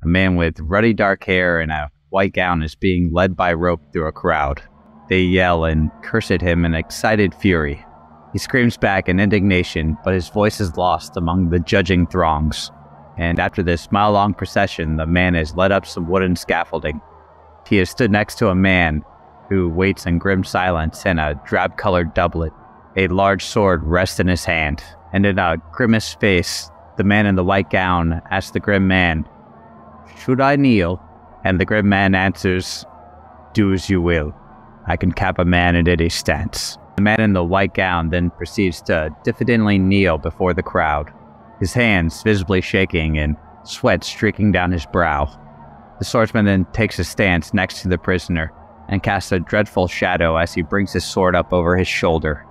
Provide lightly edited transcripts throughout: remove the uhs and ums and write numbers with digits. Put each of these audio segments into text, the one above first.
A man with ruddy dark hair and a white gown is being led by rope through a crowd. They yell and curse at him in excited fury. He screams back in indignation, but his voice is lost among the judging throngs. And after this mile-long procession, the man is led up some wooden scaffolding. He is stood next to a man who waits in grim silence in a drab-colored doublet. A large sword rests in his hand, and in a grimace face, the man in the white gown asks the grim man, "Should I kneel?" And the grim man answers, "Do as you will. I can cap a man in any stance." The man in the white gown then proceeds to diffidently kneel before the crowd, his hands visibly shaking and sweat streaking down his brow. The swordsman then takes a stance next to the prisoner and casts a dreadful shadow as he brings his sword up over his shoulder.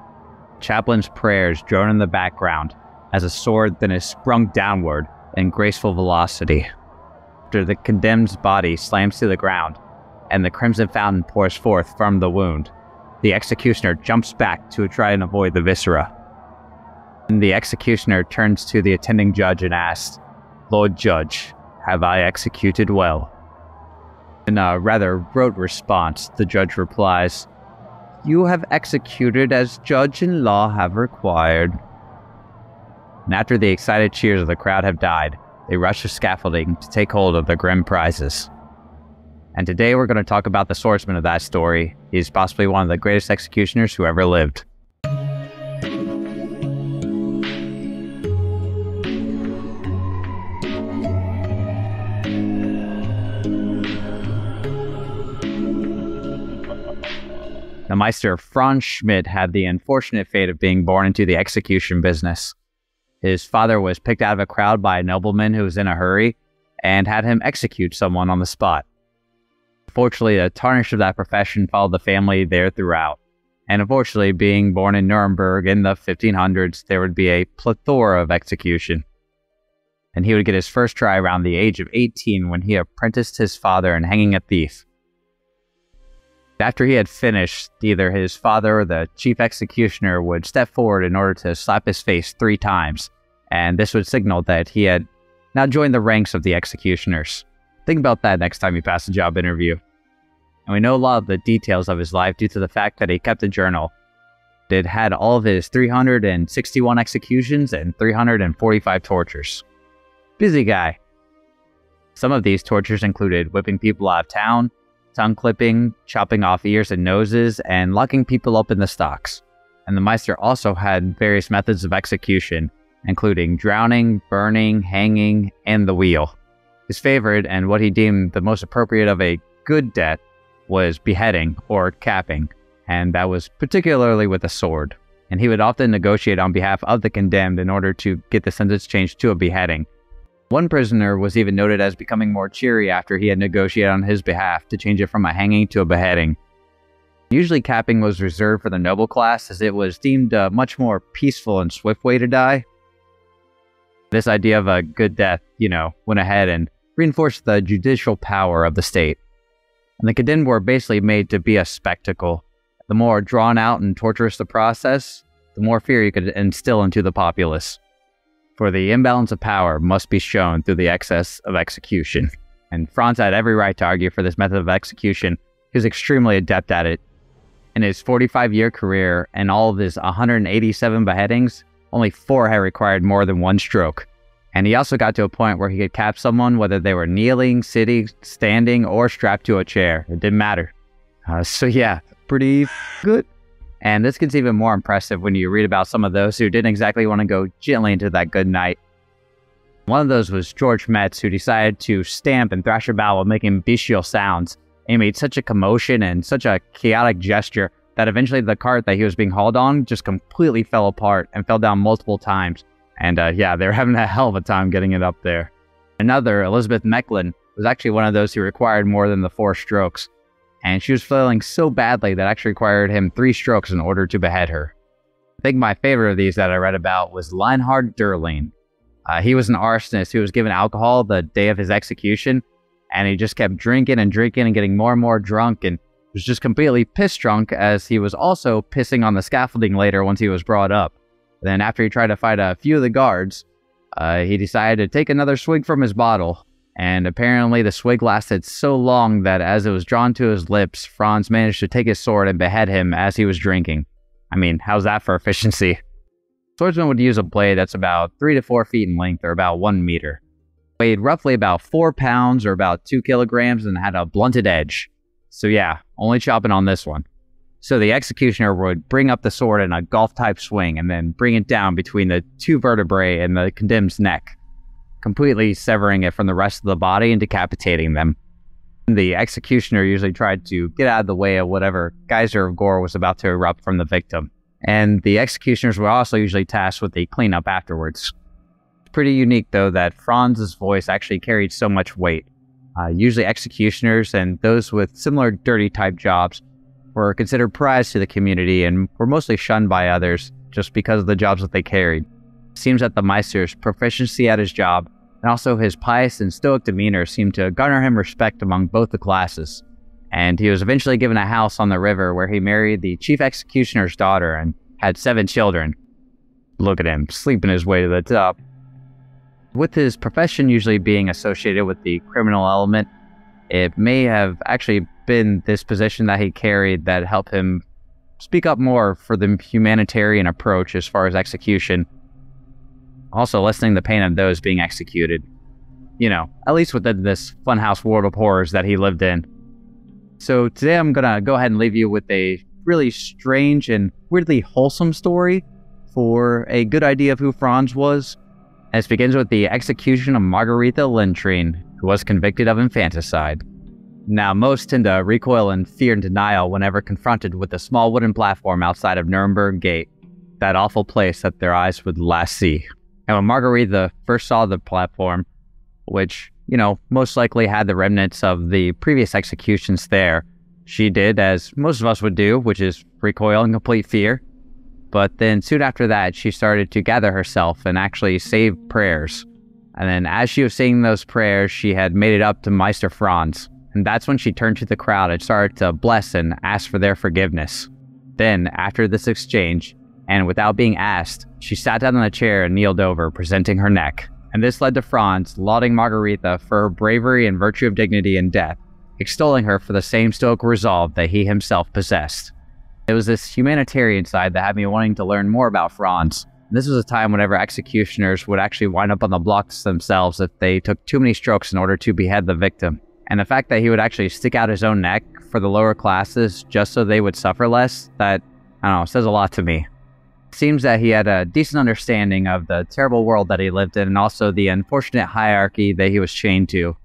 Chaplain's prayers drone in the background as a sword then is sprung downward in graceful velocity. After the condemned's body slams to the ground and the crimson fountain pours forth from the wound, the executioner jumps back to try and avoid the viscera. And the executioner turns to the attending judge and asks, "Lord Judge, have I executed well?" In a rather rote response, the judge replies, "You have executed as judge and law have required." And after the excited cheers of the crowd have died, they rush to scaffolding to take hold of the grim prizes. And today we're going to talk about the swordsman of that story. He's possibly one of the greatest executioners who ever lived. The Meister Franz Schmidt had the unfortunate fate of being born into the execution business. His father was picked out of a crowd by a nobleman who was in a hurry and had him execute someone on the spot. Unfortunately, the tarnish of that profession followed the family there throughout. And unfortunately, being born in Nuremberg in the 1500s, there would be a plethora of execution. And he would get his first try around the age of 18 when he apprenticed his father in hanging a thief. After he had finished, either his father or the chief executioner would step forward in order to slap his face 3 times, and this would signal that he had now joined the ranks of the executioners. Think about that next time you pass a job interview. And we know a lot of the details of his life due to the fact that he kept a journal. It had all of his 361 executions and 345 tortures. Busy guy. Some of these tortures included whipping people out of town, tongue clipping, chopping off ears and noses, and locking people up in the stocks. And the Meister also had various methods of execution, including drowning, burning, hanging, and the wheel. His favorite, and what he deemed the most appropriate of a good death, was beheading or capping, and that was particularly with a sword. And he would often negotiate on behalf of the condemned in order to get the sentence changed to a beheading. One prisoner was even noted as becoming more cheery after he had negotiated on his behalf to change it from a hanging to a beheading. Usually capping was reserved for the noble class, as it was deemed a much more peaceful and swift way to die. This idea of a good death, went ahead and reinforced the judicial power of the state. And the condemned were basically made to be a spectacle. The more drawn out and torturous the process, the more fear you could instill into the populace. For the imbalance of power must be shown through the excess of execution. And Franz had every right to argue for this method of execution. He was extremely adept at it. In his 45-year career and all of his 187 beheadings, only 4 had required more than 1 stroke. And he also got to a point where he could cap someone whether they were kneeling, sitting, standing, or strapped to a chair. It didn't matter. So yeah, pretty good. And this gets even more impressive when you read about some of those who didn't exactly want to go gently into that good night. One of those was George Metz, who decided to stamp and thrash about while making bestial sounds. He made such a commotion and such a chaotic gesture that eventually the cart that he was being hauled on just completely fell apart and fell down multiple times. And yeah, they were having a hell of a time getting it up there. Another, Elizabeth Mecklin, was actually one of those who required more than the 4 strokes. And she was feeling so badly that actually required him 3 strokes in order to behead her. I think my favorite of these that I read about was Leinhard Durling. He was an arsonist who was given alcohol the day of his execution, and he just kept drinking and drinking and getting more and more drunk, and was just completely piss drunk, as he was also pissing on the scaffolding later once he was brought up. Then after he tried to fight a few of the guards, he decided to take another swig from his bottle, And apparently the swig lasted so long that as it was drawn to his lips, Franz managed to take his sword and behead him as he was drinking. I mean, how's that for efficiency? Swordsman would use a blade that's about 3 to 4 feet in length, or about 1 meter. Weighed roughly about 4 pounds, or about 2 kilograms, and had a blunted edge. So yeah, only chopping on this one. So the executioner would bring up the sword in a golf-type swing, and then bring it down between the 2 vertebrae in the condemned's neck, completely severing it from the rest of the body and decapitating them. The executioner usually tried to get out of the way of whatever geyser of gore was about to erupt from the victim. And the executioners were also usually tasked with the cleanup afterwards. It's pretty unique, though, that Franz's voice actually carried so much weight. Usually executioners and those with similar dirty-type jobs were considered prized to the community and were mostly shunned by others just because of the jobs that they carried. It seems that the Meister's proficiency at his job and also his pious and stoic demeanor seemed to garner him respect among both the classes. And he was eventually given a house on the river where he married the chief executioner's daughter and had 7 children. Look at him, sleeping his way to the top. With his profession usually being associated with the criminal element, it may have actually been this position that he carried that helped him speak up more for the humanitarian approach as far as execution. Also lessening the pain of those being executed. You know, at least within this funhouse world of horrors that he lived in. So today I'm gonna go ahead and leave you with a really strange and weirdly wholesome story for a good idea of who Franz was. And this begins with the execution of Margaretha Lentrine, who was convicted of infanticide. Now, most tend to recoil in fear and denial whenever confronted with the small wooden platform outside of Nuremberg Gate, that awful place that their eyes would last see. And when Margaretha first saw the platform, which, you know, most likely had the remnants of the previous executions there, she did as most of us would do, which is recoil in complete fear. But then soon after that, she started to gather herself and actually say prayers. And then as she was saying those prayers, she had made it up to Meister Franz. And that's when she turned to the crowd and started to bless and ask for their forgiveness. Then, after this exchange, and without being asked, she sat down on a chair and kneeled over, presenting her neck. And this led to Franz lauding Margaretha for her bravery and virtue of dignity in death, extolling her for the same stoic resolve that he himself possessed. It was this humanitarian side that had me wanting to learn more about Franz. This was a time whenever executioners would actually wind up on the blocks themselves if they took too many strokes in order to behead the victim. And the fact that he would actually stick out his own neck for the lower classes just so they would suffer less, that, I don't know, says a lot to me. It seems that he had a decent understanding of the terrible world that he lived in and also the unfortunate hierarchy that he was chained to.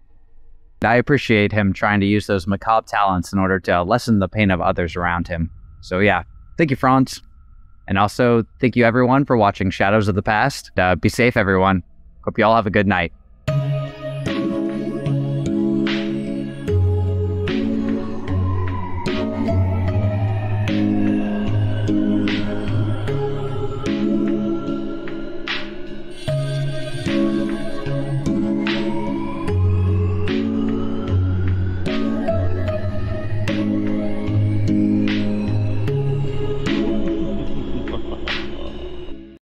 I appreciate him trying to use those macabre talents in order to lessen the pain of others around him. So yeah, thank you, Franz. And also, thank you everyone for watching Shadows of the Past. Be safe, everyone. Hope you all have a good night.